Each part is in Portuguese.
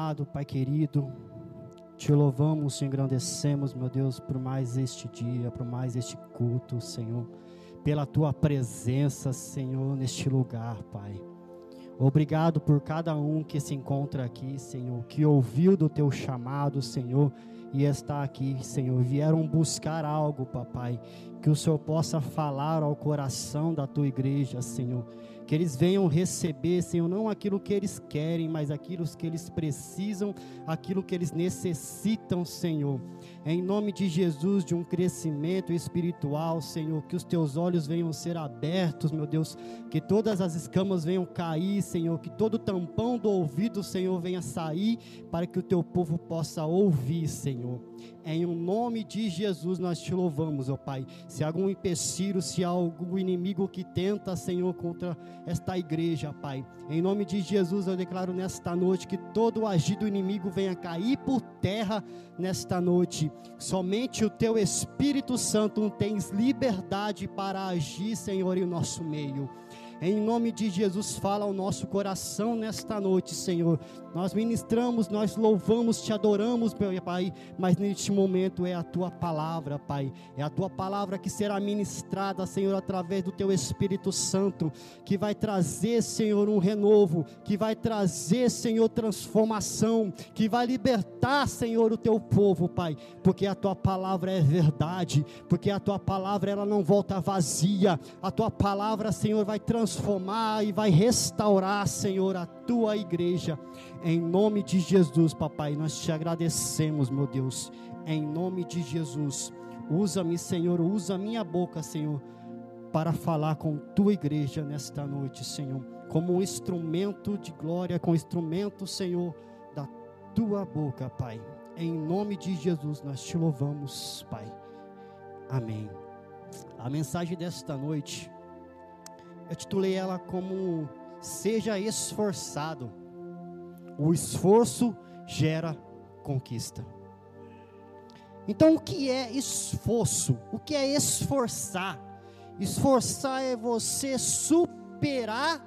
amado, Pai querido, te louvamos, te engrandecemos, meu Deus, por mais este dia, por mais este culto, Senhor, pela Tua presença, Senhor, neste lugar, Pai. Obrigado por cada um que se encontra aqui, Senhor, que ouviu do Teu chamado, Senhor, e está aqui, Senhor. Vieram buscar algo, Papai, que o Senhor possa falar ao coração da Tua igreja, Senhor. Que eles venham receber, Senhor, não aquilo que eles querem, mas aquilo que eles precisam, aquilo que eles necessitam, Senhor. Em nome de Jesus, de um crescimento espiritual, Senhor, que os Teus olhos venham ser abertos, meu Deus, que todas as escamas venham cair, Senhor, que todo tampão do ouvido, Senhor, venha sair, para que o Teu povo possa ouvir, Senhor. Em nome de Jesus nós te louvamos, ó Pai. Se há algum empecilho, se há algum inimigo que tenta, Senhor, contra esta igreja, Pai, em nome de Jesus eu declaro nesta noite que todo o agir do inimigo venha cair por terra nesta noite. Somente o Teu Espírito Santo tens liberdade para agir, Senhor, em nosso meio. Em nome de Jesus, fala ao nosso coração nesta noite, Senhor. Nós ministramos, nós louvamos, te adoramos, meu Pai, mas neste momento é a Tua palavra, Pai. É a Tua palavra que será ministrada, Senhor, através do Teu Espírito Santo, que vai trazer, Senhor, um renovo, que vai trazer, Senhor, transformação, que vai libertar, Senhor, o Teu povo, Pai, porque a Tua palavra é verdade, porque a Tua palavra, ela não volta vazia. A Tua palavra, Senhor, vai transformar e vai restaurar, Senhor, a Tua igreja. Em nome de Jesus, Papai, nós te agradecemos, meu Deus. Em nome de Jesus, usa-me, Senhor, usa a minha boca, Senhor, para falar com Tua igreja nesta noite, Senhor, como um instrumento de glória, com instrumento, Senhor, da Tua boca, Pai. Em nome de Jesus, nós te louvamos, Pai. Amém. A mensagem desta noite, eu titulei ela como Seja Esforçado. O esforço gera conquista. Então, o que é esforço? O que é esforçar? Esforçar é você superar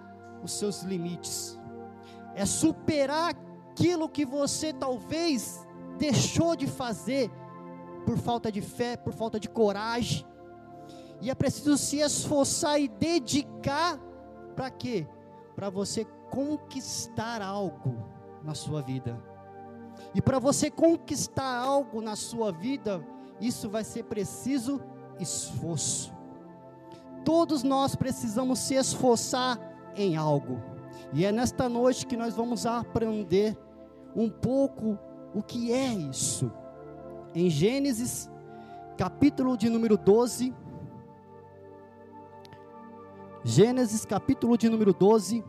os seus limites. É superar aquilo que você talvez deixou de fazer por falta de fé, por falta de coragem. E é preciso se esforçar e dedicar para quê? Para você conquistar algo na sua vida. E para você conquistar algo na sua vida, isso vai ser preciso esforço. Todos nós precisamos se esforçar em algo. E é nesta noite que nós vamos aprender um pouco o que é isso. Em Gênesis, capítulo de número 12, Gênesis capítulo de número 12,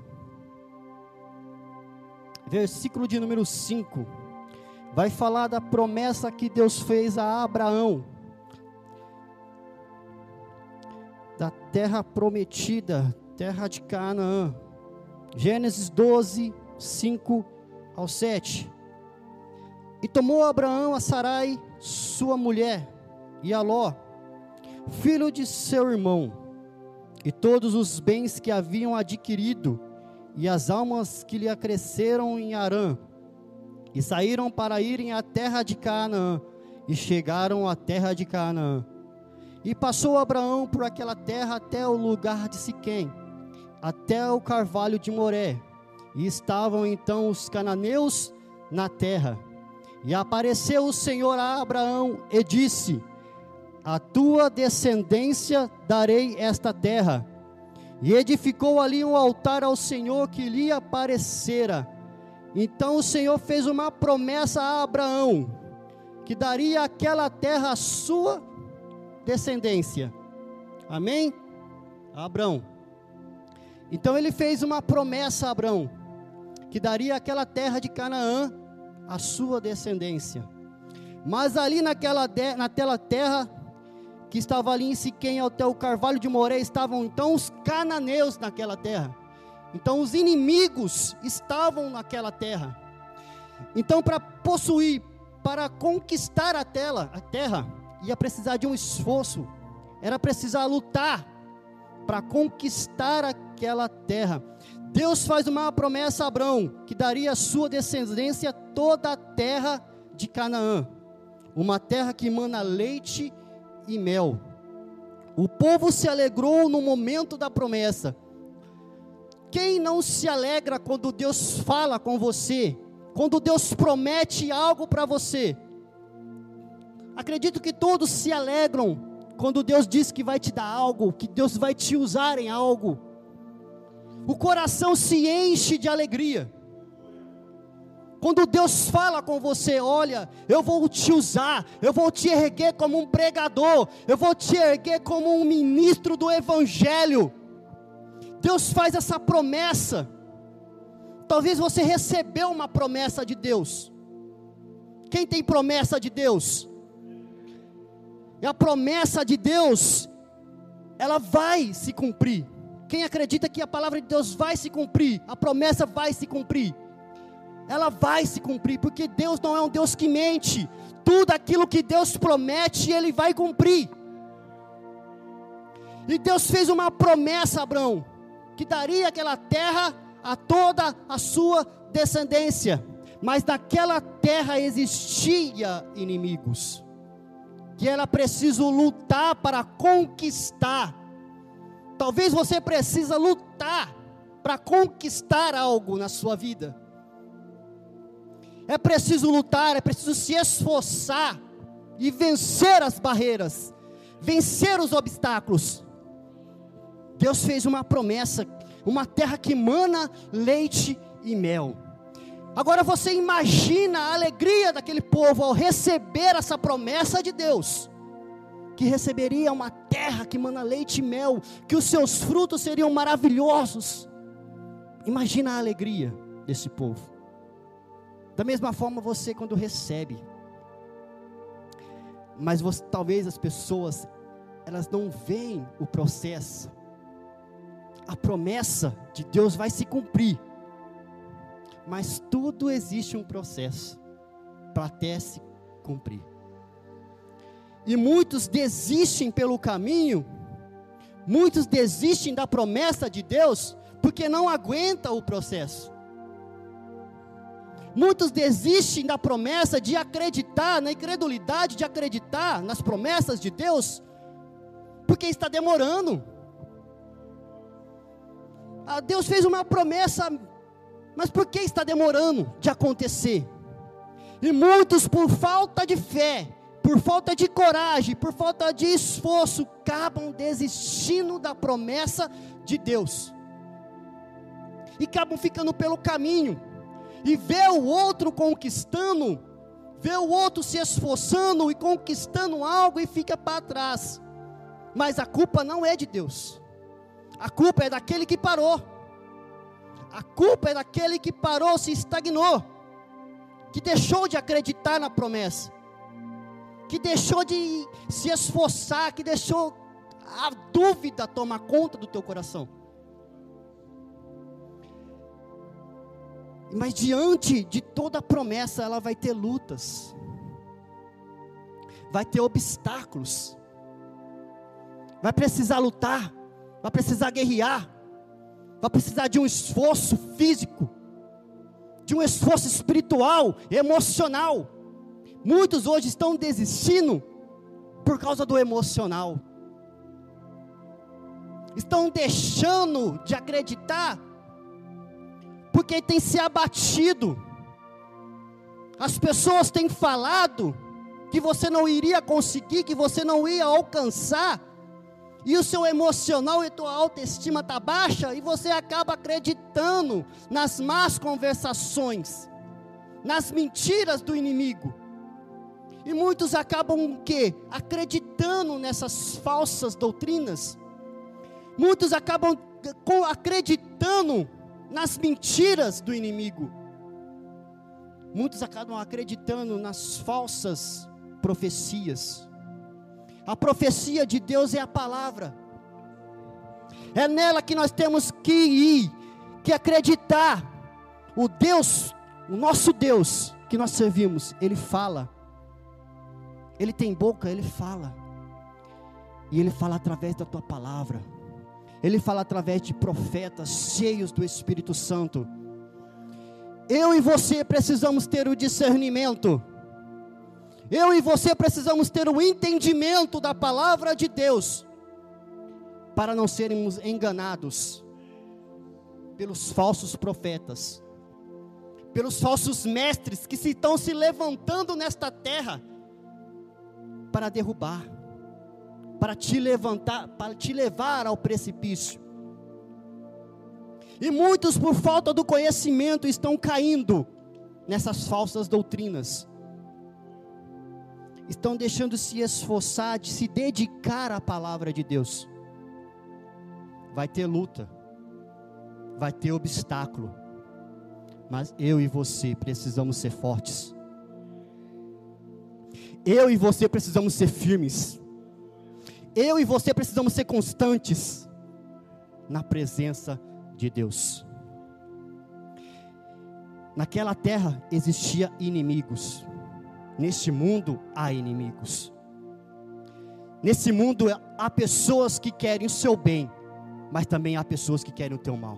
versículo de número 5, vai falar da promessa que Deus fez a Abraão, da terra prometida, terra de Canaã. Gênesis 12, 5 ao 7. E tomou Abraão a Sarai, sua mulher, e a Ló, filho de seu irmão, e todos os bens que haviam adquirido, e as almas que lhe acresceram em Harã, e saíram para irem à terra de Canaã, e chegaram à terra de Canaã. E passou Abraão por aquela terra até o lugar de Siquém, até o carvalho de Moré, e estavam então os cananeus na terra. E apareceu o Senhor a Abraão e disse: a tua descendência darei esta terra. E edificou ali um altar ao Senhor que lhe aparecera. Então o Senhor fez uma promessa a Abraão, que daria aquela terra à sua descendência. Amém? Abraão. Então ele fez uma promessa a Abraão, que daria aquela terra de Canaã à sua descendência. Mas ali naquela terra que estava ali em Siquém, até o carvalho de Moré, estavam então os cananeus naquela terra. Então os inimigos estavam naquela terra. Então para possuir, para conquistar a terra, ia precisar de um esforço, era precisar lutar para conquistar aquela terra. Deus faz uma promessa a Abrão, que daria à sua descendência toda a terra de Canaã, uma terra que emana leite e mel. O povo se alegrou no momento da promessa. Quem não se alegra quando Deus fala com você, quando Deus promete algo para você? Acredito que todos se alegram quando Deus diz que vai te dar algo, que Deus vai te usar em algo. O coração se enche de alegria. Quando Deus fala com você, olha, eu vou te usar, eu vou te erguer como um pregador, eu vou te erguer como um ministro do Evangelho. Deus faz essa promessa. Talvez você recebeu uma promessa de Deus. Quem tem promessa de Deus? E a promessa de Deus, ela vai se cumprir. Quem acredita que a palavra de Deus vai se cumprir, a promessa vai se cumprir. Ela vai se cumprir, porque Deus não é um Deus que mente. Tudo aquilo que Deus promete, Ele vai cumprir. E Deus fez uma promessa a Abrão, que daria aquela terra a toda a sua descendência. Mas naquela terra existia inimigos, que era preciso lutar para conquistar. Talvez você precisa lutar para conquistar algo na sua vida. É preciso lutar, é preciso se esforçar e vencer as barreiras, vencer os obstáculos. Deus fez uma promessa, uma terra que emana leite e mel. Agora você imagina a alegria daquele povo ao receber essa promessa de Deus, que receberia uma terra que emana leite e mel, que os seus frutos seriam maravilhosos. Imagina a alegria desse povo. Da mesma forma você quando recebe, mas talvez as pessoas, elas não veem o processo. A promessa de Deus vai se cumprir, mas tudo existe um processo para até se cumprir. E muitos desistem pelo caminho, muitos desistem da promessa de Deus, porque não aguentam o processo. Muitos desistem da promessa de acreditar, na incredulidade de acreditar nas promessas de Deus, porque está demorando. Deus fez uma promessa, mas por que está demorando de acontecer? E muitos, por falta de fé, por falta de coragem, por falta de esforço, acabam desistindo da promessa de Deus, e acabam ficando pelo caminho, e vê o outro conquistando, vê o outro se esforçando e conquistando algo e fica para trás. Mas a culpa não é de Deus, a culpa é daquele que parou, a culpa é daquele que parou, se estagnou, que deixou de acreditar na promessa, que deixou de se esforçar, que deixou a dúvida tomar conta do teu coração. Mas diante de toda a promessa, ela vai ter lutas, vai ter obstáculos, vai precisar lutar, vai precisar guerrear, vai precisar de um esforço físico, de um esforço espiritual, emocional. Muitos hoje estão desistindo por causa do emocional, estão deixando de acreditar, porque tem se abatido. As pessoas têm falado que você não iria conseguir, que você não ia alcançar, e o seu emocional e a tua autoestima está baixa, e você acaba acreditando nas más conversações, nas mentiras do inimigo. E muitos acabam o quê? Acreditando nessas falsas doutrinas. Muitos acabam acreditando nas mentiras do inimigo. Muitos acabam acreditando nas falsas profecias. A profecia de Deus é a palavra. É nela que nós temos que ir, que acreditar. O Deus, o nosso Deus que nós servimos, Ele fala. Ele tem boca, Ele fala. E Ele fala através da tua palavra. Ele fala através de profetas cheios do Espírito Santo. Eu e você precisamos ter o discernimento. Eu e você precisamos ter o entendimento da palavra de Deus, para não sermos enganados pelos falsos profetas, pelos falsos mestres que estão se levantando nesta terra para derrubar, para te levantar, para te levar ao precipício. E muitos, por falta do conhecimento, estão caindo nessas falsas doutrinas. Estão deixando de se esforçar, de se dedicar à palavra de Deus. Vai ter luta, vai ter obstáculo, mas eu e você precisamos ser fortes. Eu e você precisamos ser firmes. Eu e você precisamos ser constantes na presença de Deus. Naquela terra existia inimigos. Neste mundo há inimigos. Nesse mundo há pessoas que querem o seu bem, mas também há pessoas que querem o teu mal.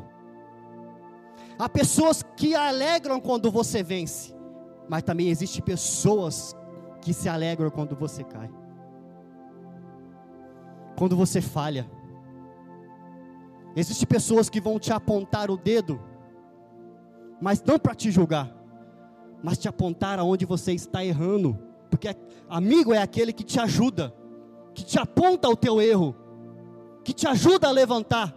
Há pessoas que alegram quando você vence, mas também existem pessoas que se alegram quando você cai, quando você falha. Existem pessoas que vão te apontar o dedo, mas não para te julgar, mas te apontar aonde você está errando, porque amigo é aquele que te ajuda, que te aponta o teu erro, que te ajuda a levantar.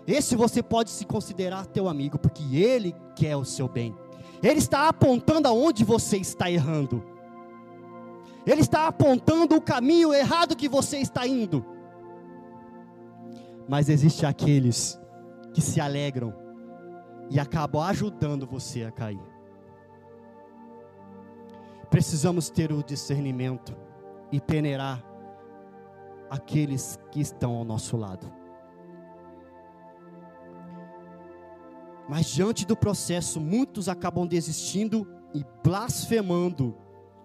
Esse você pode se considerar teu amigo, porque ele quer o seu bem. Ele está apontando aonde você está errando. Ele está apontando o caminho errado que você está indo. Mas existem aqueles que se alegram e acabam ajudando você a cair. Precisamos ter o discernimento e peneirar aqueles que estão ao nosso lado. Mas diante do processo, muitos acabam desistindo e blasfemando.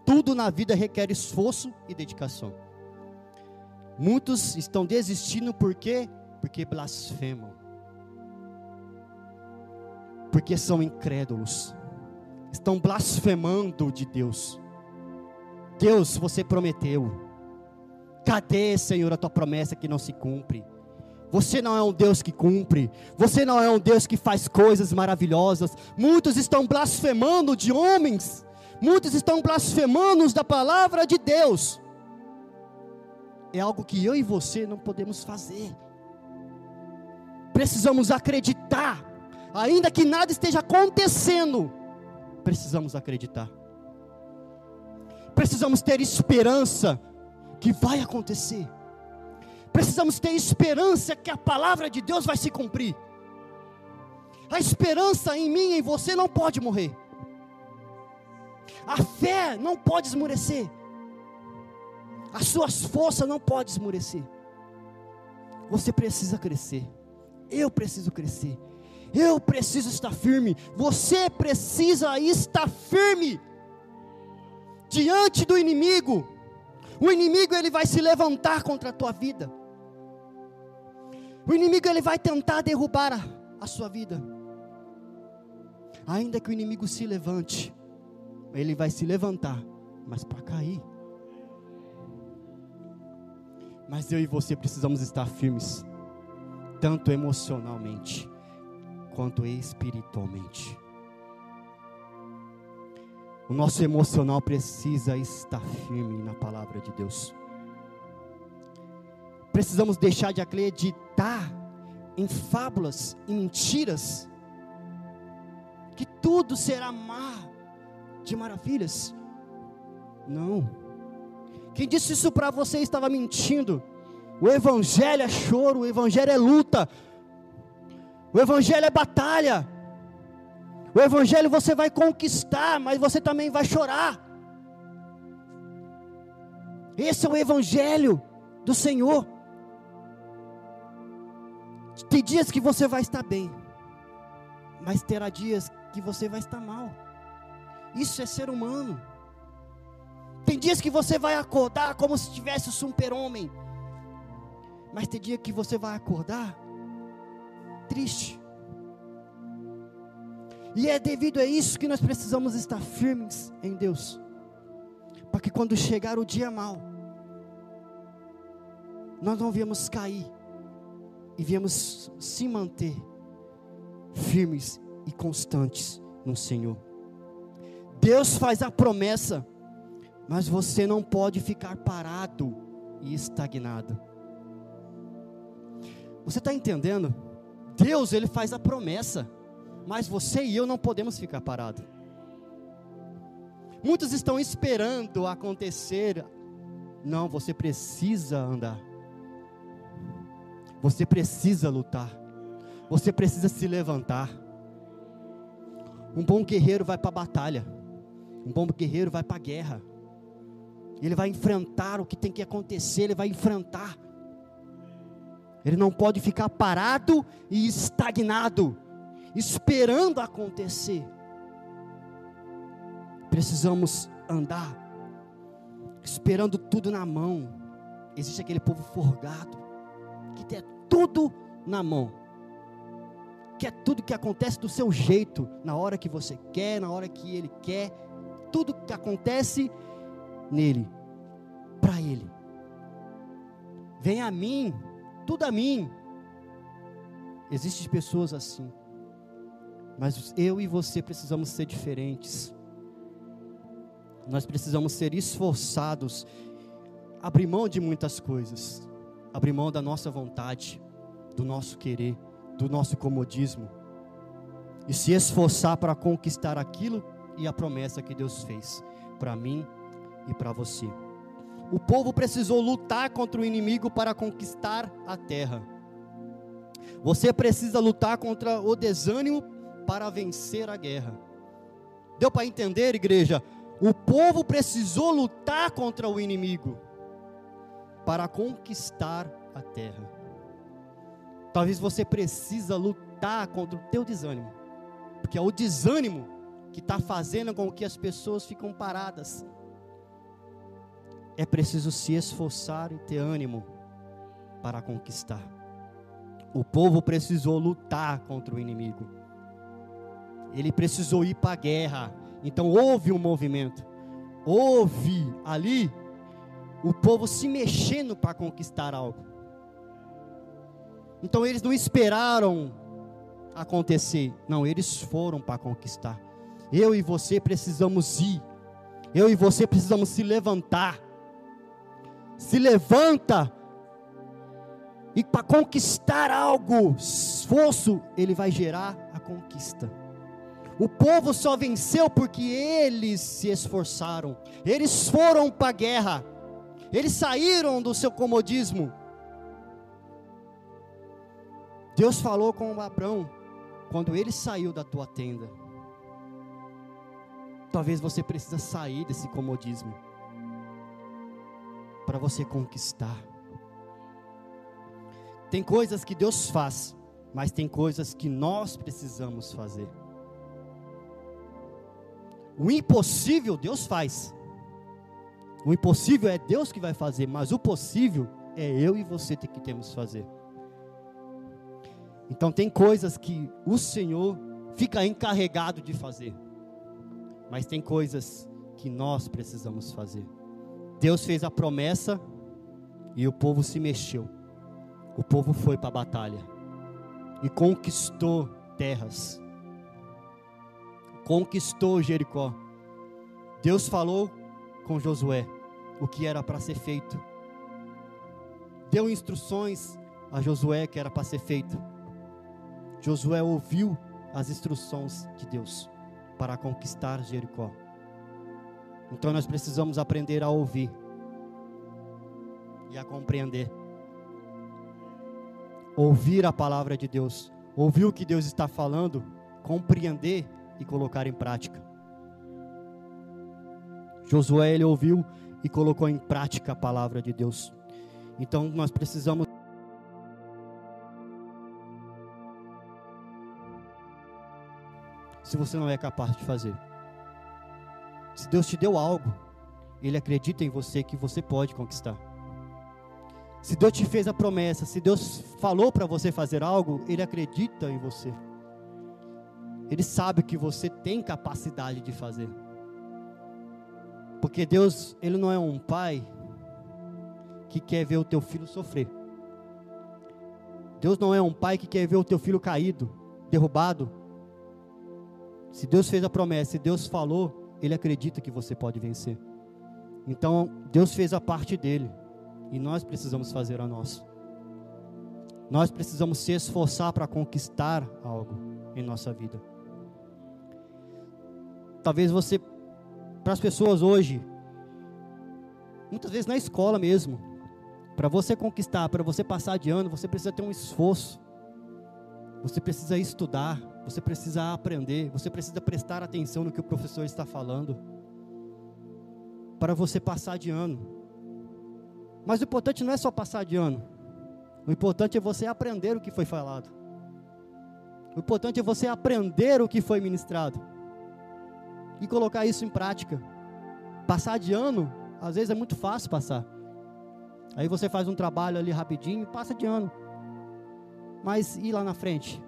Tudo na vida requer esforço e dedicação. Muitos estão desistindo por quê? Porque blasfemam. Porque são incrédulos. Estão blasfemando de Deus. Deus, você prometeu. Cadê, Senhor, a tua promessa que não se cumpre? Você não é um Deus que cumpre. Você não é um Deus que faz coisas maravilhosas. Muitos estão blasfemando de homens. Muitos estão blasfemando da palavra de Deus. É algo que eu e você não podemos fazer. Precisamos acreditar. Ainda que nada esteja acontecendo, precisamos acreditar. Precisamos ter esperança que vai acontecer. Precisamos ter esperança que a palavra de Deus vai se cumprir. A esperança em mim e em você não pode morrer. A fé não pode esmorecer. As suas forças não podem esmorecer. Você precisa crescer. Eu preciso crescer. Eu preciso estar firme. Você precisa estar firme diante do inimigo. O inimigo, ele vai se levantar contra a tua vida. O inimigo, ele vai tentar derrubar a sua vida. Ainda que o inimigo se levante, ele vai se levantar, mas para cair. Mas eu e você precisamos estar firmes, tanto emocionalmente, quanto espiritualmente. O nosso emocional precisa estar firme na palavra de Deus. Precisamos deixar de acreditar em fábulas e mentiras, que tudo será de maravilhas. Não. Quem disse isso para você estava mentindo. O evangelho é choro, o evangelho é luta, o evangelho é batalha. O evangelho você vai conquistar, mas você também vai chorar. Esse é o evangelho do Senhor. Tem dias que você vai estar bem, mas terá dias que você vai estar mal. Isso é ser humano. Tem dias que você vai acordar como se tivesse o super-homem. Mas tem dia que você vai acordar triste. E é devido a isso que nós precisamos estar firmes em Deus, para que quando chegar o dia mau, nós não viemos cair, e viemos se manter firmes e constantes no Senhor. Deus faz a promessa, mas você não pode ficar parado e estagnado. Você está entendendo? Deus, Ele faz a promessa, mas você e eu não podemos ficar parados. Muitos estão esperando acontecer. Não, você precisa andar. Você precisa lutar. Você precisa se levantar. Um bom guerreiro vai para a batalha. Um bom guerreiro vai para a guerra. Ele vai enfrentar o que tem que acontecer. Ele vai enfrentar. Ele não pode ficar parado e estagnado, esperando acontecer. Precisamos andar, esperando tudo na mão. Existe aquele povo forgado, que tem tudo na mão, quer tudo que acontece do seu jeito, na hora que você quer, na hora que ele quer, tudo que acontece nele, para ele. Vem a mim, tudo a mim. Existem pessoas assim, mas eu e você precisamos ser diferentes. Nós precisamos ser esforçados, abrir mão de muitas coisas, abrir mão da nossa vontade, do nosso querer, do nosso comodismo, e se esforçar para conquistar aquilo e a promessa que Deus fez para mim e para você. O povo precisou lutar contra o inimigo para conquistar a terra. Você precisa lutar contra o desânimo para vencer a guerra. Deu para entender, igreja? O povo precisou lutar contra o inimigo para conquistar a terra. Talvez você precisa lutar contra o teu desânimo, porque é o desânimo que está fazendo com que as pessoas ficam paradas. É preciso se esforçar e ter ânimo para conquistar. O povo precisou lutar contra o inimigo. Ele precisou ir para a guerra. Então houve um movimento. Houve ali o povo se mexendo para conquistar algo. Então eles não esperaram acontecer. Não, eles foram para conquistar. Eu e você precisamos ir. Eu e você precisamos se levantar. Se levanta. E para conquistar algo, esforço, ele vai gerar a conquista. O povo só venceu porque eles se esforçaram. Eles foram para a guerra. Eles saíram do seu comodismo. Deus falou com Abrão quando ele saiu da tua tenda. Talvez você precisa sair desse comodismo para você conquistar. Tem coisas que Deus faz, mas tem coisas que nós precisamos fazer. O impossível Deus faz. O impossível é Deus que vai fazer, mas o possível é eu e você que temos que fazer. Então tem coisas que o Senhor fica encarregado de fazer, mas tem coisas que nós precisamos fazer. Deus fez a promessa e o povo se mexeu. O povo foi para a batalha e conquistou terras. Conquistou Jericó. Deus falou com Josué o que era para ser feito. Deu instruções a Josué que era para ser feito. Josué ouviu as instruções de Deus para conquistar Jericó. Então nós precisamos aprender a ouvir e a compreender. Ouvir a palavra de Deus, ouvir o que Deus está falando, compreender e colocar em prática. Josué, ele ouviu e colocou em prática a palavra de Deus. Então nós precisamos. Se você não é capaz de fazer, se Deus te deu algo, Ele acredita em você que você pode conquistar. Se Deus te fez a promessa, se Deus falou para você fazer algo, Ele acredita em você. Ele sabe que você tem capacidade de fazer. Porque Deus, Ele não é um pai que quer ver o teu filho sofrer. Deus não é um pai que quer ver o teu filho caído, derrubado. Se Deus fez a promessa, se Deus falou, Ele acredita que você pode vencer. Então, Deus fez a parte dele. E nós precisamos fazer a nossa. Nós precisamos se esforçar para conquistar algo em nossa vida. Talvez você, para as pessoas hoje, muitas vezes na escola mesmo, para você conquistar, para você passar de ano, você precisa ter um esforço. Você precisa estudar, você precisa aprender, você precisa prestar atenção no que o professor está falando, para você passar de ano. Mas o importante não é só passar de ano. O importante é você aprender o que foi falado. O importante é você aprender o que foi ministrado e colocar isso em prática. Passar de ano, às vezes é muito fácil passar. Aí você faz um trabalho ali rapidinho, passa de ano. Mas e lá na frente?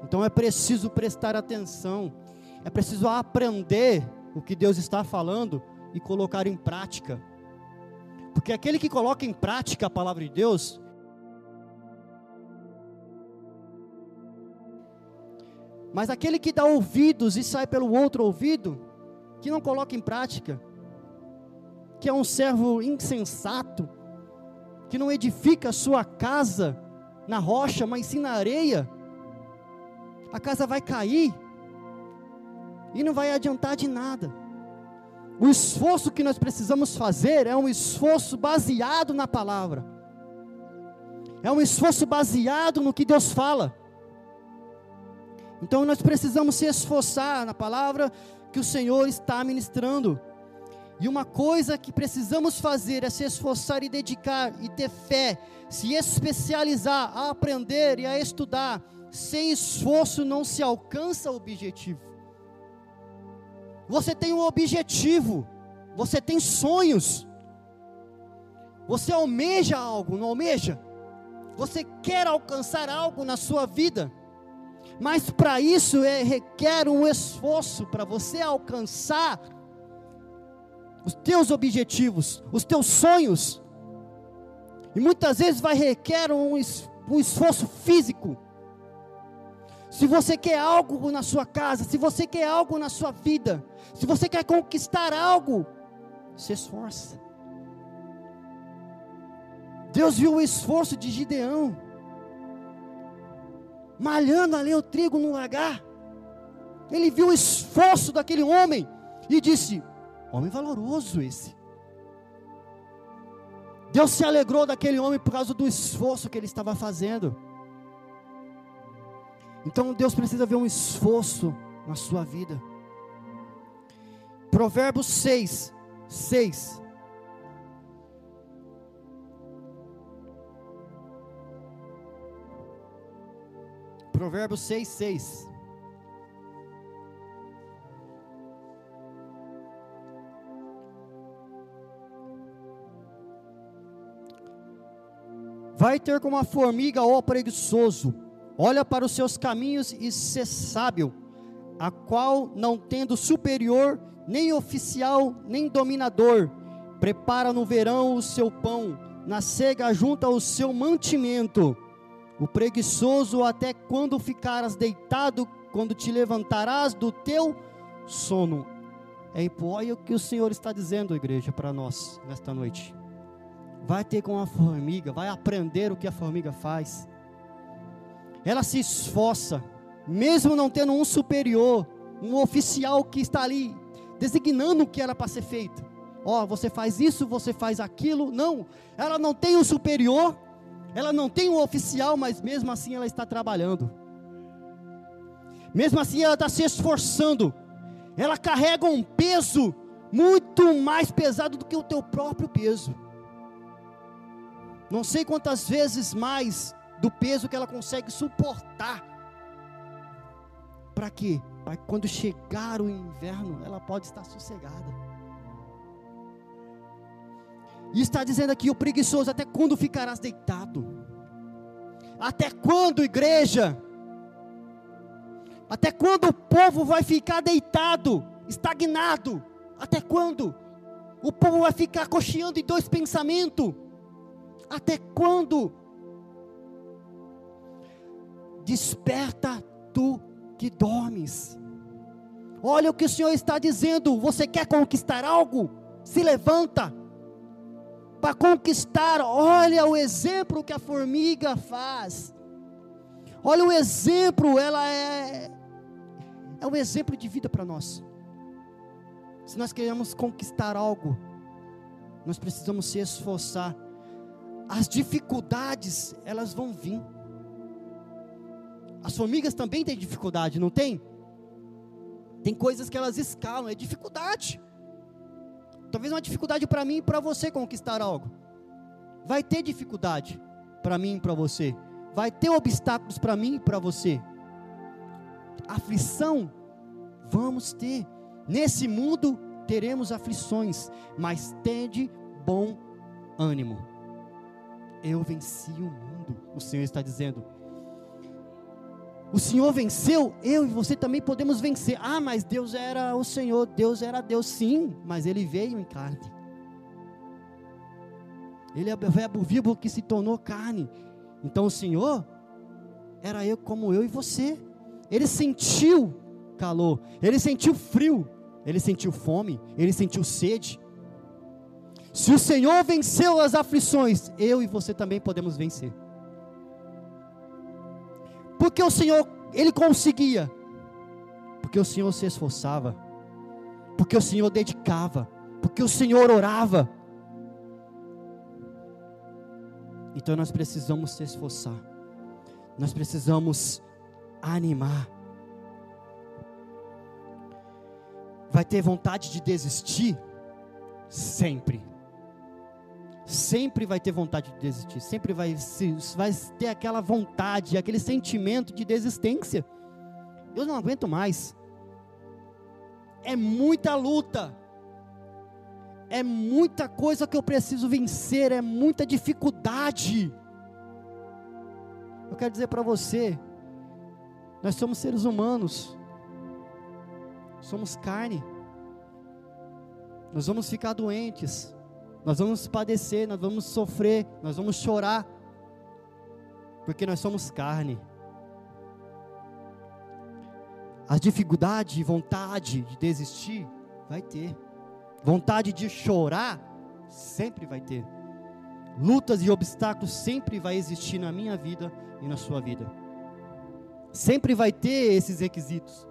Então é preciso prestar atenção. É preciso aprender o que Deus está falando e colocar em prática. Porque aquele que coloca em prática a palavra de Deus, mas aquele que dá ouvidos e sai pelo outro ouvido, que não coloca em prática, que é um servo insensato, que não edifica a sua casa na rocha, mas sim na areia, a casa vai cair, e não vai adiantar de nada. O esforço que nós precisamos fazer é um esforço baseado na palavra. É um esforço baseado no que Deus fala. Então nós precisamos se esforçar na palavra que o Senhor está ministrando. E uma coisa que precisamos fazer é se esforçar e dedicar e ter fé, se especializar, a aprender e a estudar. Sem esforço não se alcança o objetivo. Você tem um objetivo, você tem sonhos, você almeja algo, não almeja? Você quer alcançar algo na sua vida, mas para isso requer um esforço para você alcançar os teus objetivos, os teus sonhos, e muitas vezes vai requer um esforço físico. Se você quer algo na sua casa, se você quer algo na sua vida, se você quer conquistar algo, se esforça. Deus viu o esforço de Gideão, malhando ali o trigo no lagar. Ele viu o esforço daquele homem e disse: homem valoroso esse. Deus se alegrou daquele homem por causa do esforço que ele estava fazendo. Então Deus precisa ver um esforço na sua vida. Provérbios 6. Provérbios 6. Vai ter como a formiga, ó preguiçoso, olha para os seus caminhos e sê sábio, a qual não tendo superior, nem oficial, nem dominador, prepara no verão o seu pão, na cega junta o seu mantimento. O preguiçoso até quando ficarás deitado, quando te levantarás do teu sono. Olha o que o Senhor está dizendo, igreja, para nós, nesta noite. Vai ter com a formiga, vai aprender o que a formiga faz. Ela se esforça, mesmo não tendo um superior, um oficial que está ali, designando o que era para ser feito. Você faz isso, você faz aquilo. Não, ela não tem um superior, ela não tem um oficial, mas mesmo assim ela está trabalhando. Mesmo assim ela está se esforçando. Ela carrega um peso muito mais pesado do que o teu próprio peso. Não sei quantas vezes mais do peso que ela consegue suportar. Para quê? Para que quando chegar o inverno, ela pode estar sossegada. E está dizendo aqui, o preguiçoso, até quando ficarás deitado? Até quando, igreja? Até quando o povo vai ficar deitado, estagnado? Até quando? O povo vai ficar cocheando em dois pensamentos? Até quando? Desperta tu que dormes. Olha o que o Senhor está dizendo. Você quer conquistar algo? Se levanta para conquistar. Olha o exemplo que a formiga faz. Olha o exemplo, ela é um exemplo de vida para nós. Se nós queremos conquistar algo, nós precisamos se esforçar. As dificuldades, elas vão vir. As formigas também têm dificuldade, não tem? Tem coisas que elas escalam, é dificuldade. Talvez uma dificuldade para mim e para você conquistar algo. Vai ter dificuldade para mim e para você. Vai ter obstáculos para mim e para você. Aflição, vamos ter. Nesse mundo teremos aflições, mas tende bom ânimo. Eu venci o mundo, o Senhor está dizendo. O Senhor venceu, eu e você também podemos vencer. Ah, mas Deus era o Senhor, Deus era Deus, sim, mas Ele veio em carne. Ele é o verbo vivo que se tornou carne. Então o Senhor era eu como eu e você. Ele sentiu calor, Ele sentiu frio, Ele sentiu fome, Ele sentiu sede. Se o Senhor venceu as aflições, eu e você também podemos vencer. Porque o Senhor, Ele conseguia, porque o Senhor se esforçava, porque o Senhor dedicava, porque o Senhor orava. Então nós precisamos se esforçar, nós precisamos animar. Vai ter vontade de desistir? Sempre. Sempre vai ter vontade de desistir, sempre vai ter aquela vontade, aquele sentimento de desistência. Eu não aguento mais. É muita luta, é muita coisa que eu preciso vencer, é muita dificuldade. Eu quero dizer para você, nós somos seres humanos, somos carne, nós vamos ficar doentes, nós vamos padecer, nós vamos sofrer, nós vamos chorar, porque nós somos carne. As dificuldades, vontade de desistir, vai ter. Vontade de chorar, sempre vai ter. Lutas e obstáculos sempre vai existir na minha vida e na sua vida. Sempre vai ter esses requisitos.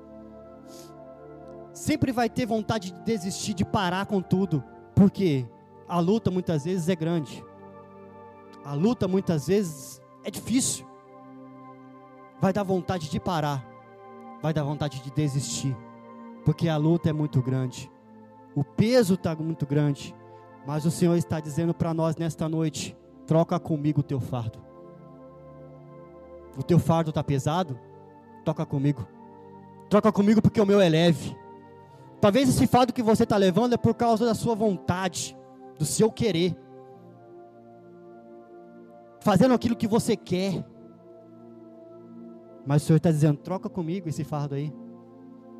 Sempre vai ter vontade de desistir, de parar com tudo. Por quê? A luta muitas vezes é grande. A luta muitas vezes é difícil. Vai dar vontade de parar. Vai dar vontade de desistir. Porque a luta é muito grande. O peso está muito grande. Mas o Senhor está dizendo para nós nesta noite: troca comigo o teu fardo. O teu fardo está pesado? Troca comigo. Troca comigo porque o meu é leve. Talvez esse fardo que você está levando é por causa da sua vontade, do seu querer, fazendo aquilo que você quer. Mas o Senhor está dizendo: troca comigo esse fardo aí.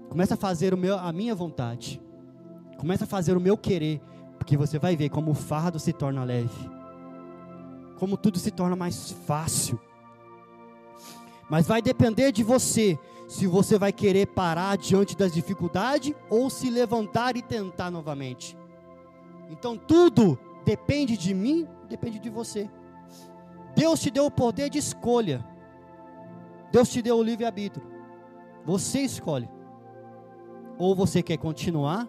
Começa a fazer a minha vontade. Começa a fazer o meu querer. Porque você vai ver como o fardo se torna leve. Como tudo se torna mais fácil. Mas vai depender de você. Se você vai querer parar diante das dificuldades ou se levantar e tentar novamente. Então tudo depende de mim, depende de você. Deus te deu o poder de escolha. Deus te deu o livre-arbítrio. Você escolhe. Ou você quer continuar,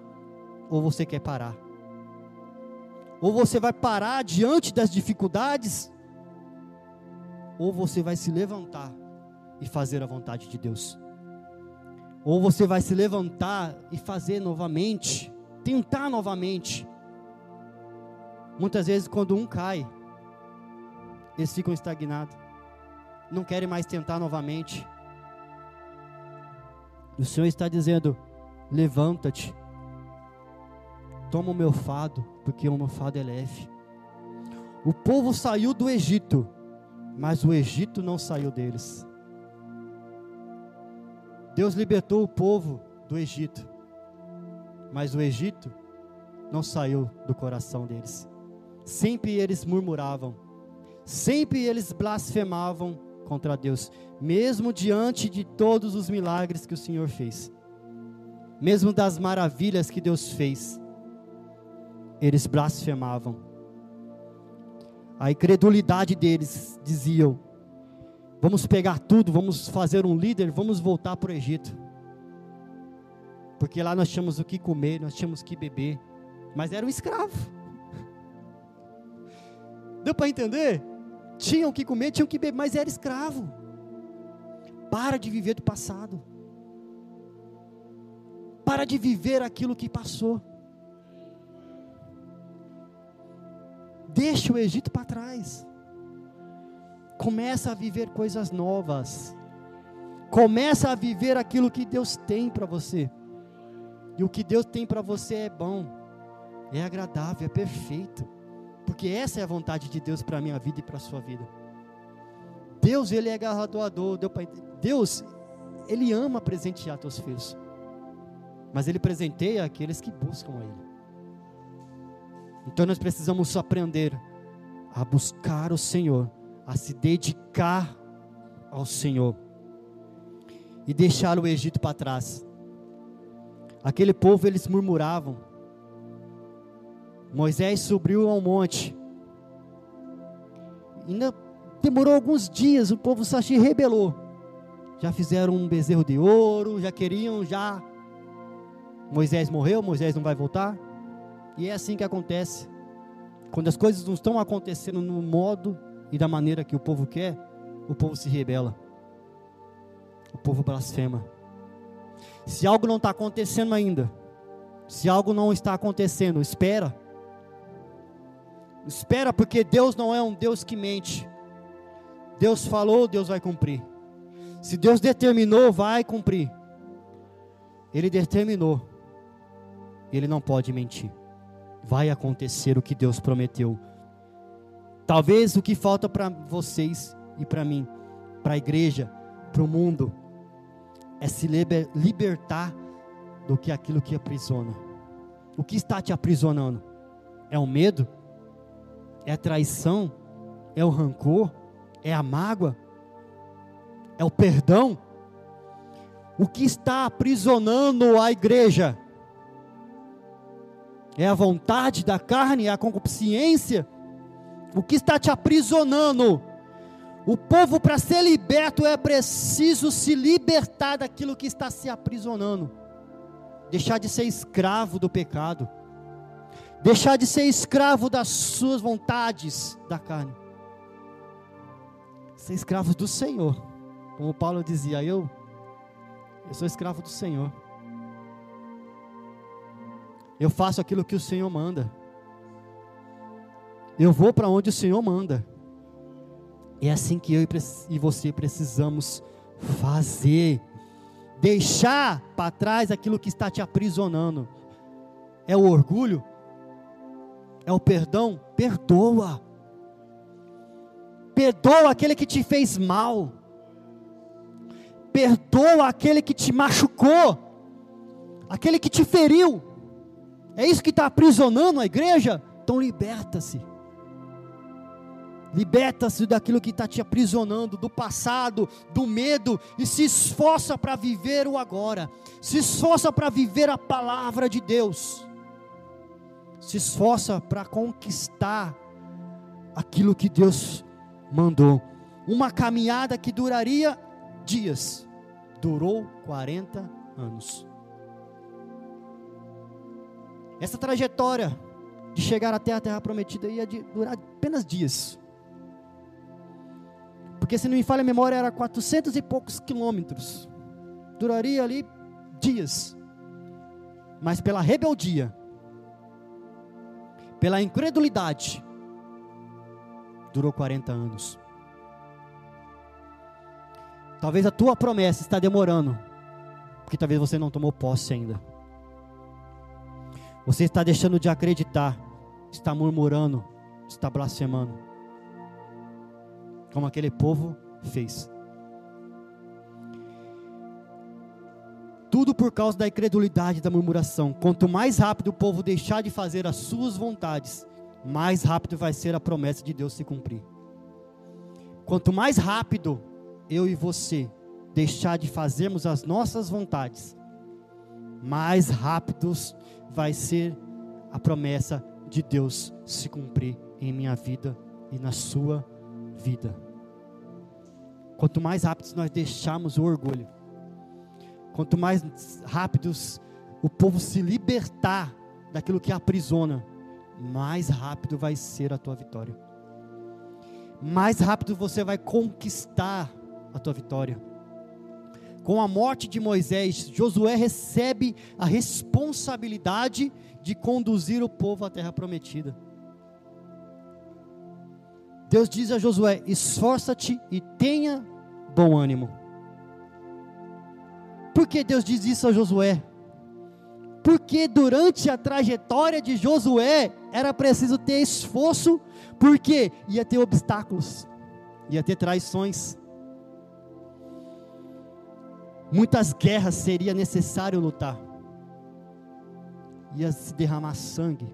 ou você quer parar. Ou você vai parar diante das dificuldades, ou você vai se levantar e fazer a vontade de Deus. Ou você vai se levantar e fazer novamente, tentar novamente. Muitas vezes quando um cai, eles ficam estagnados, não querem mais tentar novamente. O Senhor está dizendo: levanta-te, toma o meu fardo, porque o meu fardo é leve. O povo saiu do Egito, mas o Egito não saiu deles. Deus libertou o povo do Egito, mas o Egito não saiu do coração deles. Sempre eles murmuravam, sempre eles blasfemavam contra Deus, mesmo diante de todos os milagres que o Senhor fez, mesmo das maravilhas que Deus fez, eles blasfemavam. A incredulidade deles diziam: vamos pegar tudo, vamos fazer um líder, vamos voltar para o Egito, porque lá nós tínhamos o que comer, nós tínhamos o que beber, mas era um escravo. Deu para entender? Tinham o que comer, tinham o que beber, mas era escravo. Para de viver do passado, para de viver aquilo que passou. Deixa o Egito para trás. Começa a viver coisas novas. Começa a viver aquilo que Deus tem para você. E o que Deus tem para você é bom, é agradável, é perfeito. Porque essa é a vontade de Deus para a minha vida e para a sua vida. Deus, Ele é galardoador. Deus, Ele ama presentear teus filhos. Mas Ele presenteia aqueles que buscam a Ele. Então nós precisamos aprender a buscar o Senhor, a se dedicar ao Senhor. E deixar o Egito para trás. Aquele povo, eles murmuravam. Moisés subiu ao monte. Ainda demorou alguns dias, o povo só se rebelou. Já fizeram um bezerro de ouro, já Moisés morreu, Moisés não vai voltar. E é assim que acontece. Quando as coisas não estão acontecendo no modo e da maneira que o povo quer, o povo se rebela. O povo blasfema. Se algo não está acontecendo ainda, se algo não está acontecendo, espera. Espera, porque Deus não é um Deus que mente. Deus falou, Deus vai cumprir. Se Deus determinou, vai cumprir. Ele determinou. Ele não pode mentir. Vai acontecer o que Deus prometeu. Talvez o que falta para vocês e para mim, para a igreja, para o mundo, é se libertar do que aquilo que aprisiona. O que está te aprisionando? É o medo? É a traição? É o rancor? É a mágoa? É o perdão? O que está aprisionando a igreja? É a vontade da carne? É a concupiscência? O que está te aprisionando? O povo, para ser liberto, é preciso se libertar daquilo que está se aprisionando. Deixar de ser escravo do pecado. Deixar de ser escravo das suas vontades da carne. Ser escravo do Senhor. Como Paulo dizia, eu sou escravo do Senhor. Eu faço aquilo que o Senhor manda. Eu vou para onde o Senhor manda. É assim que eu e você precisamos fazer. Deixar para trás aquilo que está te aprisionando. É o orgulho? É o perdão? Perdoa. Perdoa aquele que te fez mal. Perdoa aquele que te machucou. Aquele que te feriu. É isso que está aprisionando a igreja? Então liberta-se. Liberta-se daquilo que está te aprisionando, do passado, do medo, e se esforça para viver o agora. Se esforça para viver a palavra de Deus. Se esforça para conquistar aquilo que Deus mandou. Uma caminhada que duraria dias, durou 40 anos. Essa trajetória de chegar até a terra prometida ia durar apenas dias. Porque, se não me falha a memória, era 400 e poucos quilômetros. Duraria ali dias. Mas pela rebeldia, pela incredulidade, durou 40 anos. Talvez a tua promessa está demorando. Porque talvez você não tomou posse ainda. Você está deixando de acreditar, está murmurando, está blasfemando, como aquele povo fez. Tudo por causa da incredulidade, da murmuração. Quanto mais rápido o povo deixar de fazer as suas vontades, mais rápido vai ser a promessa de Deus se cumprir. Quanto mais rápido eu e você deixar de fazermos as nossas vontades, mais rápidos vai ser a promessa de Deus se cumprir em minha vida e na sua vida. Quanto mais rápidos nós deixarmos o orgulho, quanto mais rápidos o povo se libertar daquilo que aprisiona, mais rápido vai ser a tua vitória. Mais rápido você vai conquistar a tua vitória. Com a morte de Moisés, Josué recebe a responsabilidade de conduzir o povo à terra prometida. Deus diz a Josué: esforça-te e tenha bom ânimo. Por que Deus diz isso a Josué? Porque durante a trajetória de Josué era preciso ter esforço, porque ia ter obstáculos, ia ter traições. Muitas guerras seria necessário lutar. Ia se derramar sangue,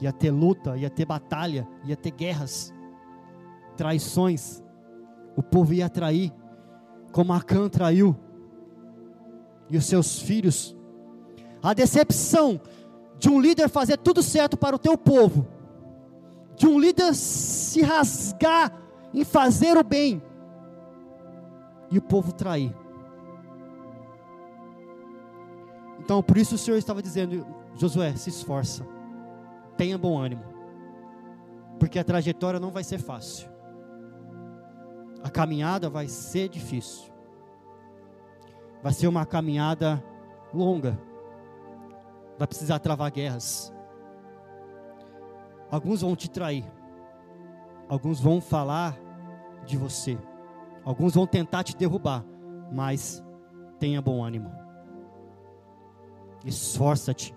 ia ter luta, ia ter batalha, ia ter guerras, traições. O povo ia trair, como Acã traiu, e os seus filhos. A decepção de um líder fazer tudo certo para o teu povo, de um líder se rasgar em fazer o bem, e o povo trair. Então, por isso o Senhor estava dizendo: Josué, se esforça, tenha bom ânimo, porque a trajetória não vai ser fácil, a caminhada vai ser difícil, vai ser uma caminhada longa, vai precisar travar guerras, alguns vão te trair, alguns vão falar de você, alguns vão tentar te derrubar, mas tenha bom ânimo. Esforça-te.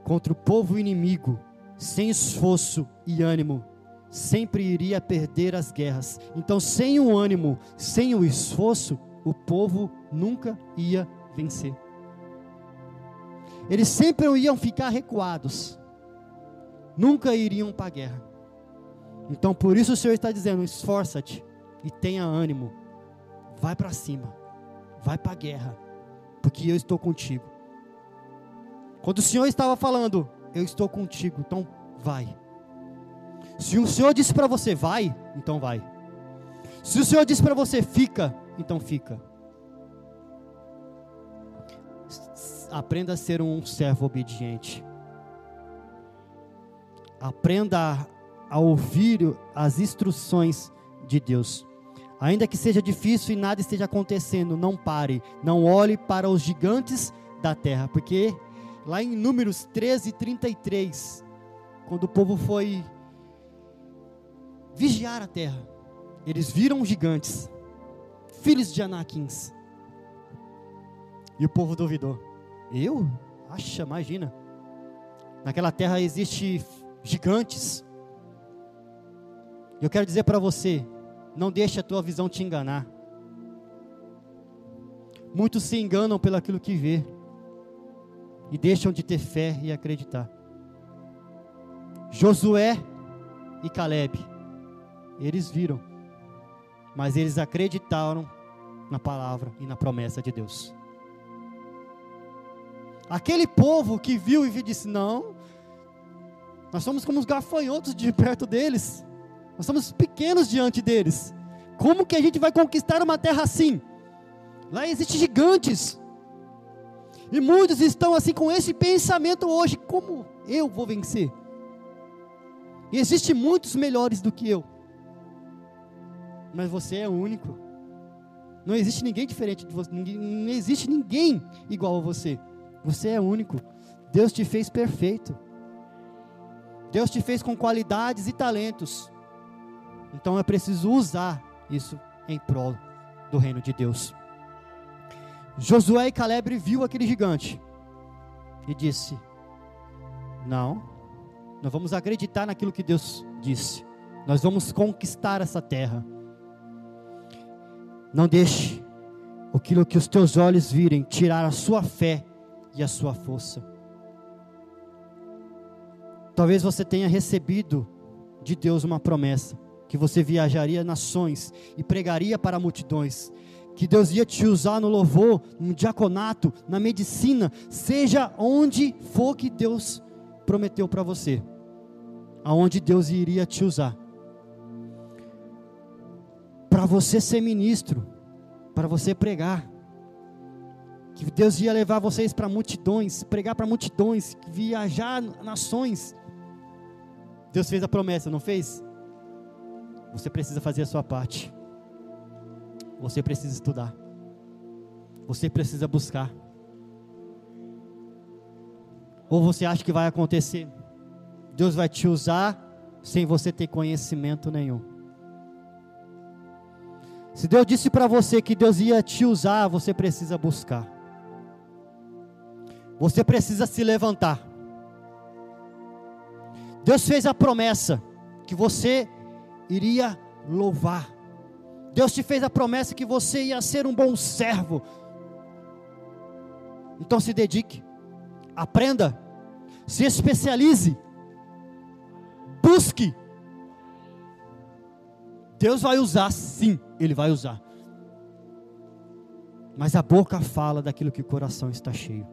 Contra o povo inimigo, sem esforço e ânimo, sempre iria perder as guerras. Então, sem o ânimo, sem o esforço, o povo nunca ia vencer. Eles sempre iam ficar recuados, nunca iriam para a guerra. Então, por isso o Senhor está dizendo: esforça-te e tenha ânimo, vai para cima, vai para a guerra, porque eu estou contigo. Quando o Senhor estava falando, eu estou contigo, então vai. Se o Senhor disse para você vai, então vai. Se o Senhor disse para você fica, então fica. Aprenda a ser um servo obediente. Aprenda a ouvir as instruções de Deus. Ainda que seja difícil e nada esteja acontecendo, não pare, não olhe para os gigantes da terra, porque lá em Números 13:33, quando o povo foi vigiar a terra, eles viram gigantes, filhos de Anaquins, e o povo duvidou. Eu? Acha, imagina, naquela terra existe gigantes. Eu quero dizer para você: não deixe a tua visão te enganar. Muitos se enganam pelo aquilo que vê e deixam de ter fé e acreditar. Josué e Caleb, eles viram, mas eles acreditaram na palavra e na promessa de Deus. Aquele povo que viu e disse: não, nós somos como os gafanhotos de perto deles, nós somos pequenos diante deles. Como que a gente vai conquistar uma terra assim? Lá existem gigantes. E muitos estão assim com esse pensamento hoje: como eu vou vencer? E existem muitos melhores do que eu. Mas você é o único. Não existe ninguém diferente de você. Não existe ninguém igual a você. Você é único. Deus te fez perfeito. Deus te fez com qualidades e talentos. Então é preciso usar isso em prol do reino de Deus. Josué e Caleb viu aquele gigante e disse: não, nós vamos acreditar naquilo que Deus disse, nós vamos conquistar essa terra. Não deixe aquilo que os teus olhos virem tirar a sua fé e a sua força. Talvez você tenha recebido de Deus uma promessa, que você viajaria nações e pregaria para multidões, que Deus ia te usar no louvor, no diaconato, na medicina, seja onde for que Deus prometeu para você, aonde Deus iria te usar, para você ser ministro, para você pregar, que Deus ia levar vocês para multidões, pregar para multidões, viajar nações. Deus fez a promessa, não fez? Você precisa fazer a sua parte. Você precisa estudar. Você precisa buscar. Ou você acha que vai acontecer? Deus vai te usar sem você ter conhecimento nenhum. Se Deus disse para você que Deus ia te usar, você precisa buscar. Você precisa se levantar. Deus fez a promessa que você iria louvar. Deus te fez a promessa que você ia ser um bom servo. Então se dedique, aprenda, se especialize, busque. Deus vai usar, sim, Ele vai usar. Mas a boca fala daquilo que o coração está cheio.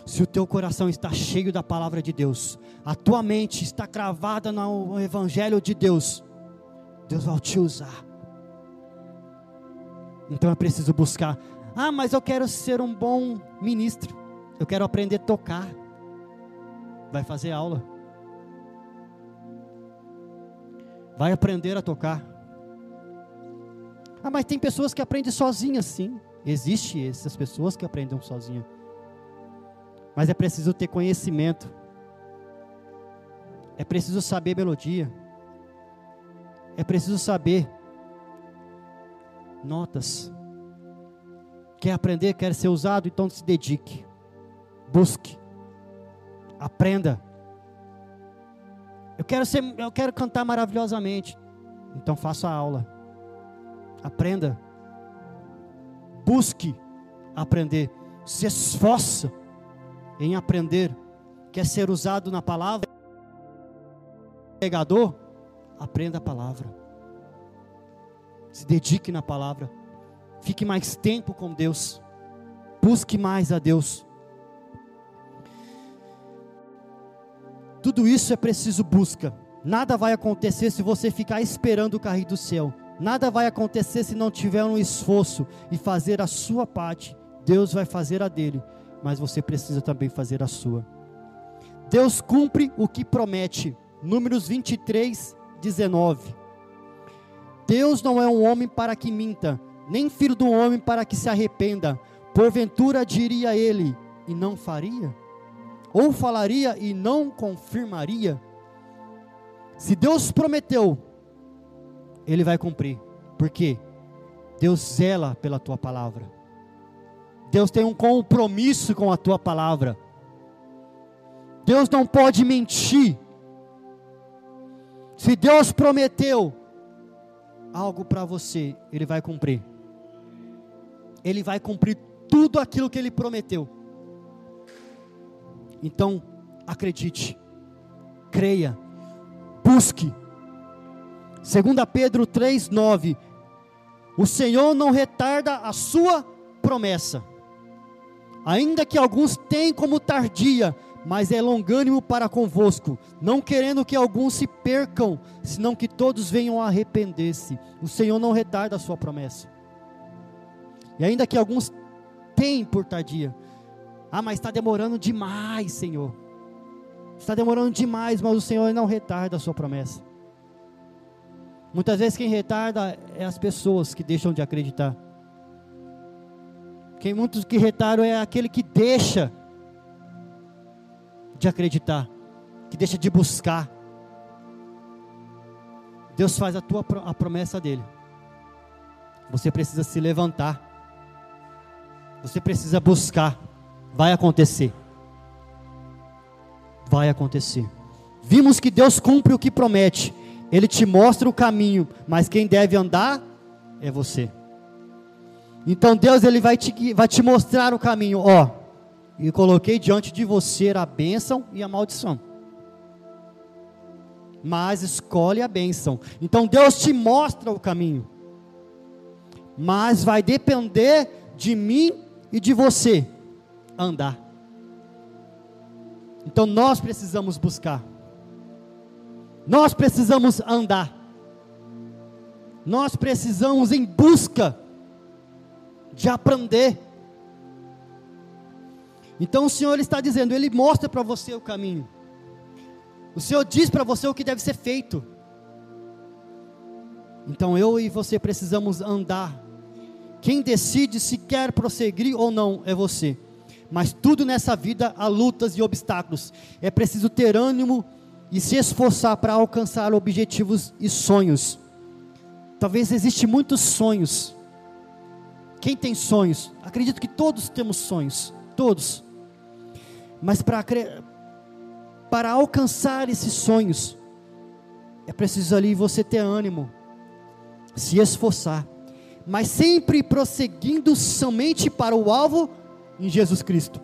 Se o teu coração está cheio da palavra de Deus, a tua mente está cravada no evangelho de Deus, Deus vai te usar. Então é preciso buscar. Ah, mas eu quero ser um bom ministro, eu quero aprender a tocar. Vai fazer aula, vai aprender a tocar. Ah, mas tem pessoas que aprendem sozinhas, sim. Existem essas pessoas que aprendem sozinhas. Mas é preciso ter conhecimento. É preciso saber melodia. É preciso saber notas. Quer aprender, quer ser usado, então se dedique. Busque. Aprenda. Eu quero cantar maravilhosamente. Então faça a aula. Aprenda. Busque aprender. Se esforça em aprender. Quer ser usado na palavra? Pregador? Aprenda a palavra. Se dedique na palavra. Fique mais tempo com Deus. Busque mais a Deus. Tudo isso é preciso busca. Nada vai acontecer se você ficar esperando cair do céu. Nada vai acontecer se não tiver um esforço e fazer a sua parte. Deus vai fazer a dele, mas você precisa também fazer a sua. Deus cumpre o que promete. Números 23, 19. Deus não é um homem para que minta, nem filho do homem para que se arrependa. Porventura diria ele e não faria? Ou falaria e não confirmaria? Se Deus prometeu, Ele vai cumprir. Por quê? Deus zela pela tua palavra. Deus tem um compromisso com a tua palavra. Deus não pode mentir. Se Deus prometeu algo para você, Ele vai cumprir. Ele vai cumprir tudo aquilo que Ele prometeu. Então, acredite, creia, busque. 2 Pedro 3:9. O Senhor não retarda a sua promessa, ainda que alguns tenham como tardia, mas é longânimo para convosco, não querendo que alguns se percam, senão que todos venham a arrepender-se. O Senhor não retarda a sua promessa. E ainda que alguns tenham por tardia. Ah, mas está demorando demais, Senhor. Está demorando demais, mas o Senhor não retarda a sua promessa. Muitas vezes quem retarda é as pessoas que deixam de acreditar. Muitos que retardam é aquele que deixa de acreditar, que deixa de buscar. Deus faz a promessa dele. Você precisa se levantar. Você precisa buscar. Vai acontecer. Vai acontecer. Vimos que Deus cumpre o que promete. Ele te mostra o caminho, mas quem deve andar é você. Então Deus, Ele vai te mostrar o caminho. Ó, e coloquei diante de você a bênção e a maldição. Mas escolhe a bênção. Então Deus te mostra o caminho. Mas vai depender de mim e de você andar. Então nós precisamos buscar. Nós precisamos andar. Nós precisamos em busca de aprender. Então o Senhor está dizendo, Ele mostra para você o caminho. O Senhor diz para você o que deve ser feito. Então eu e você precisamos andar. Quem decide se quer prosseguir ou não é você. Mas tudo nessa vida há lutas e obstáculos. É preciso ter ânimo e se esforçar para alcançar objetivos e sonhos. Talvez existem muitos sonhos. Quem tem sonhos? Acredito que todos temos sonhos. Todos. Mas para alcançar esses sonhos, é preciso ali você ter ânimo, se esforçar, mas sempre prosseguindo somente para o alvo em Jesus Cristo.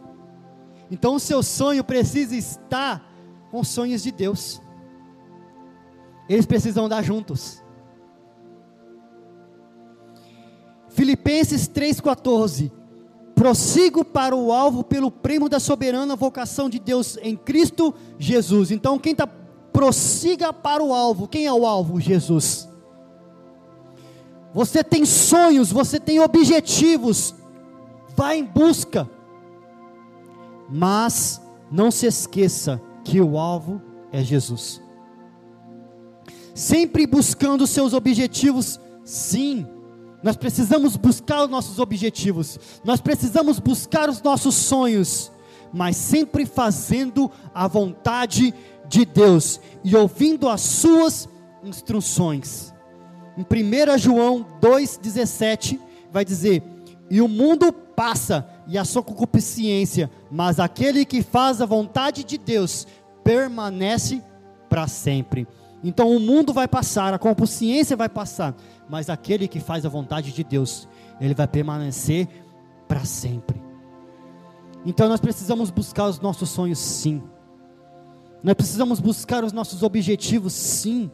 Então o seu sonho precisa estar com os sonhos de Deus. Eles precisam andar juntos. Filipenses 3,14. Prossigo para o alvo pelo prêmio da soberana vocação de Deus em Cristo Jesus. Então quem está, prossiga para o alvo. Quem é o alvo? Jesus. Você tem sonhos, você tem objetivos, vá em busca. Mas não se esqueça que o alvo é Jesus. Sempre buscando seus objetivos, sim. Nós precisamos buscar os nossos objetivos, nós precisamos buscar os nossos sonhos, mas sempre fazendo a vontade de Deus e ouvindo as suas instruções. Em 1 João 2,17 vai dizer, e o mundo passa e a sua concupiscência, mas aquele que faz a vontade de Deus permanece para sempre. Então o mundo vai passar, a concupiscência vai passar, mas aquele que faz a vontade de Deus, ele vai permanecer para sempre. Então nós precisamos buscar os nossos sonhos, sim. Nós precisamos buscar os nossos objetivos, sim.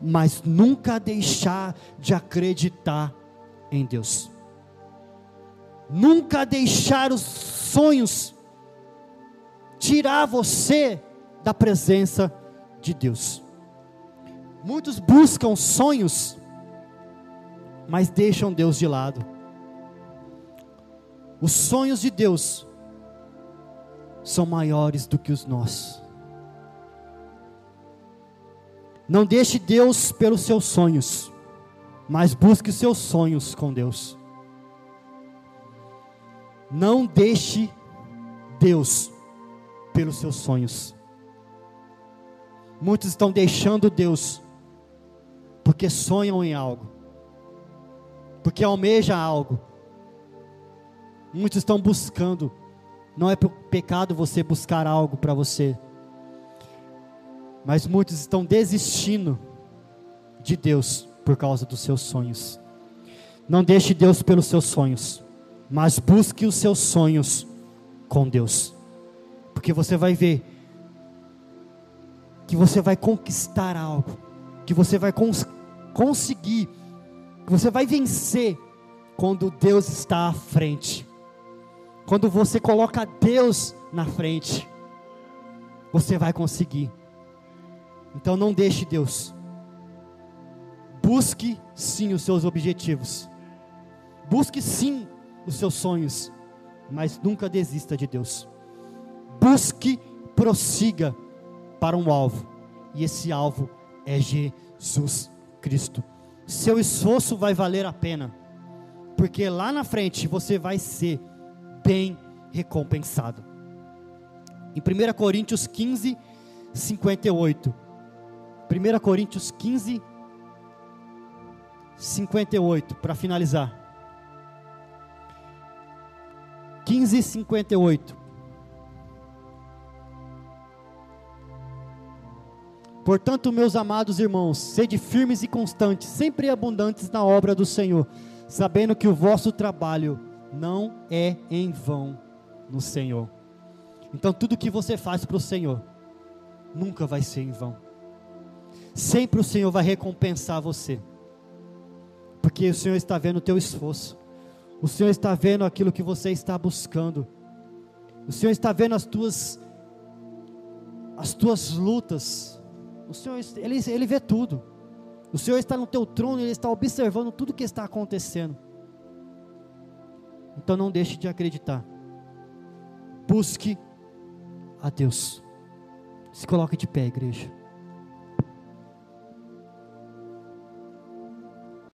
Mas nunca deixar de acreditar em Deus. Nunca deixar os sonhos tirar você da presença de Deus. Muitos buscam sonhos, mas deixam Deus de lado. Os sonhos de Deus são maiores do que os nossos. Não deixe Deus pelos seus sonhos, mas busque os seus sonhos com Deus. Não deixe Deus pelos seus sonhos. Muitos estão deixando Deus porque sonham em algo, porque almejam algo. Muitos estão buscando. Não é pecado você buscar algo para você, mas muitos estão desistindo de Deus por causa dos seus sonhos. Não deixe Deus pelos seus sonhos, mas busque os seus sonhos com Deus, porque você vai ver que você vai conquistar algo, que você vai conseguir, que você vai vencer quando Deus está à frente. Quando você coloca Deus na frente, você vai conseguir. Então não deixe Deus. Busque sim os seus objetivos. Busque sim os seus sonhos, mas nunca desista de Deus. Busque, prossiga para um alvo, e esse alvo é Jesus Cristo. Seu esforço vai valer a pena, porque lá na frente você vai ser bem recompensado. Em 1 Coríntios 15, 58. 1 Coríntios 15, 58, para finalizar. 15:58. Portanto, meus amados irmãos, sede firmes e constantes, sempre abundantes na obra do Senhor, sabendo que o vosso trabalho não é em vão no Senhor. Então tudo que você faz para o Senhor, nunca vai ser em vão. Sempre o Senhor vai recompensar você, porque o Senhor está vendo o teu esforço, o Senhor está vendo aquilo que você está buscando, o Senhor está vendo as tuas lutas, o Senhor, Ele vê tudo, o Senhor está no teu trono, Ele está observando tudo que está acontecendo. Então não deixe de acreditar, busque a Deus. Se coloque de pé, igreja.